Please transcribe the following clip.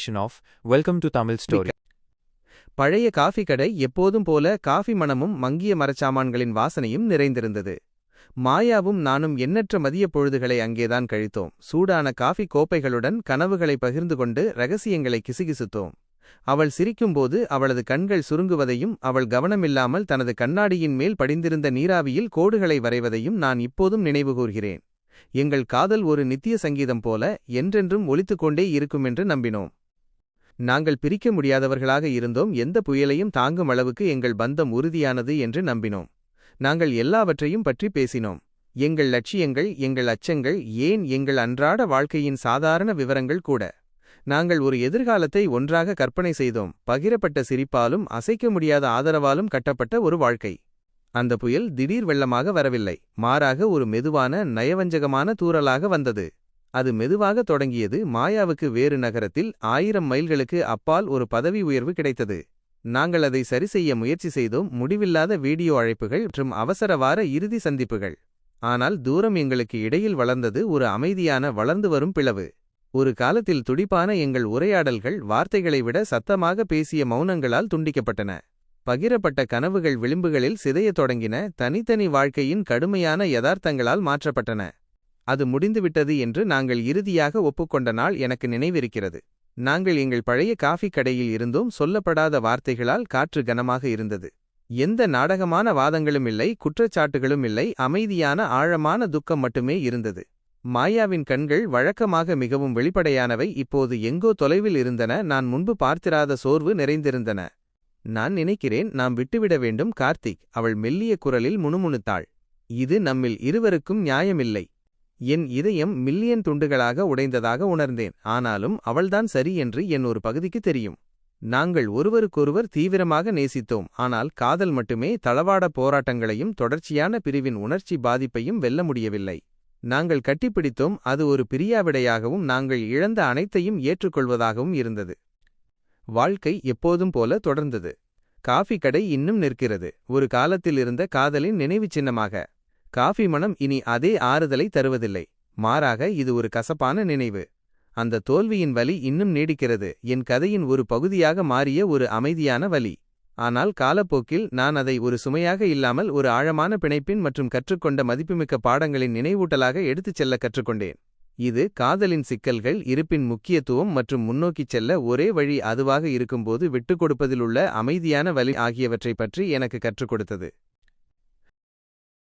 edition of Welcome to Tamil Story. பழைய coffee கடை எப்போதும் போல காஃபி மணமும் மங்கிய மரச்சாமான்களின் வாசனையும் நிறைந்திருந்தது. மாயாவும் நானும் எண்ணற்ற மதிய பொழுதுகளை அங்கேதான் கழித்தோம். சூடான காஃபி கோப்பைகளுடன் கனவுகளை பகிர்ந்து கொண்டு ரகசியங்களை கிசுகிசுத்தோம். அவள் சிரிக்கும்போது அவளது கண்கள் சுருங்குவதையும் அவள் கவனமில்லாமல் தனது கண்ணாடியின் மேல் படிந்திருந்த நீராவியில் கோடுகளை வரைவதையும் நான் இப்போதும் நினைவுகூர்கிறேன். எங்கள் காதல் ஒரு நித்திய சங்கீதம் போல என்றென்றும் ஒலித்துக்கொண்டே இருக்குமென்று நம்பினோம். நாங்கள் பிரிக்க முடியாதவர்களாக இருந்தோம். எந்த புயலையும் தாங்கும் அளவுக்கு எங்கள் பந்தம் உறுதியானது என்று நம்பினோம். நாங்கள் எல்லாவற்றையும் பற்றி பேசினோம். எங்கள் லட்சியங்கள், எங்கள் அச்சங்கள், ஏன் எங்கள் அன்றாட வாழ்க்கையின் சாதாரண விவரங்கள் கூட. நாங்கள் ஒரு எதிர்காலத்தை ஒன்றாக கற்பனை செய்தோம். பகிரப்பட்ட சிரிப்பாலும் அசைக்க முடியாத ஆதரவாலும் கட்டப்பட்ட ஒரு வாழ்க்கை. அந்த புயல் திடீர் வெள்ளமாக வரவில்லை. மாறாக ஒரு மெதுவான நயவஞ்சகமான தூறலாக வந்தது. அது மெதுவாக தொடங்கியது. மாயாவுக்கு வேறு நகரத்தில் 1000 மைல்களுக்கு அப்பால் ஒரு பதவி உயர்வு கிடைத்தது. நாங்கள் அதை சரிசெய்ய முயற்சி செய்தோம். முடிவில்லாத வீடியோ அழைப்புகள் மற்றும் அவசர வார இறுதி சந்திப்புகள். ஆனால் தூரம் எங்களுக்கு இடையில் வளர்ந்தது ஒரு அமைதியான வளர்ந்து வரும் பிளவு. ஒரு காலத்தில் துடிப்பான எங்கள் உரையாடல்கள் வார்த்தைகளை விட சத்தமாக பேசிய மௌனங்களால் துண்டிக்கப்பட்டன. பகிரப்பட்ட கனவுகள் விளிம்புகளில் சிதையத் தொடங்கின. தனித்தனி வாழ்க்கையின் கடுமையான யதார்த்தங்களால் மாற்றப்பட்டன. அது முடிந்துவிட்டது என்று நாங்கள் இறுதியாக ஒப்புக்கொண்ட நாள் எனக்கு நினைவிருக்கிறது. நாங்கள் எங்கள் பழைய காஃபி கடையில் இருந்தோம். சொல்லப்படாத வார்த்தைகளால் காற்று கனமாக இருந்தது. எந்த நாடகமான வாதங்களும் இல்லை, குற்றச்சாட்டுகளும் இல்லை. அமைதியான ஆழமான துக்கம் மட்டுமே இருந்தது. மாயாவின் கண்கள் வழக்கமாக மிகவும் வெளிப்படையானவை இப்போது எங்கோ தொலைவில் இருந்தன. நான் முன்பு பார்த்திராத சோர்வு நிறைந்திருந்தன. நான் நினைக்கிறேன், நாம் விட்டுவிட வேண்டும் கார்த்திக், அவள் மெல்லிய குரலில் முணுமுணுத்தாள். இது நம்மில் இருவருக்கும் நியாயமில்லை. என் இதயம் மில்லியன் துண்டுகளாக உடைந்ததாக உணர்ந்தேன். ஆனாலும் அவள்தான் சரி என்று என் ஒரு பகுதிக்கு தெரியும். நாங்கள் ஒருவருக்கொருவர் தீவிரமாக நேசித்தோம். ஆனால் காதல் மட்டுமே தளவாட போராட்டங்களையும் தொடர்ச்சியான பிரிவின் உணர்ச்சி பாதிப்பையும் வெல்ல முடியவில்லை. நாங்கள் கட்டிப்பிடித்தோம். அது ஒரு பிரியாவிடையாகவும் நாங்கள் இழந்த அனைத்தையும் ஏற்றுக்கொள்வதாகவும் இருந்தது. வாழ்க்கை எப்போதும் போல தொடர்ந்தது. காஃபி கடை இன்னும் நிற்கிறது, ஒரு காலத்தில் இருந்த காதலின் நினைவுச் சின்னமாக. காஃபி மணம் இனி அதே ஆறுதலை தருவதில்லை. மாறாக இது ஒரு கசப்பான நினைவு. அந்த தோல்வியின் வலி இன்னும் நீடிக்கிறது. என் கதையின் ஒரு பகுதியாக மாறிய ஒரு அமைதியான வலி. ஆனால் காலப்போக்கில் நான் அதை ஒரு சுமையாக இல்லாமல் ஒரு ஆழமான பிணைப்பின் மற்றும் கற்றுக்கொண்ட மதிப்புமிக்க பாடங்களின் நினைவூட்டலாக எடுத்துச் செல்ல கற்றுக்கொண்டேன். இது காதலின் சிக்கல்கள், இருப்பின் முக்கியத்துவம் மற்றும் முன்னோக்கிச் செல்ல ஒரே வழி அதுவாக இருக்கும்போது விட்டுக்கொடுப்பதிலுள்ள அமைதியான வலி ஆகியவற்றைப் பற்றி எனக்கு கற்றுக் கொடுத்தது.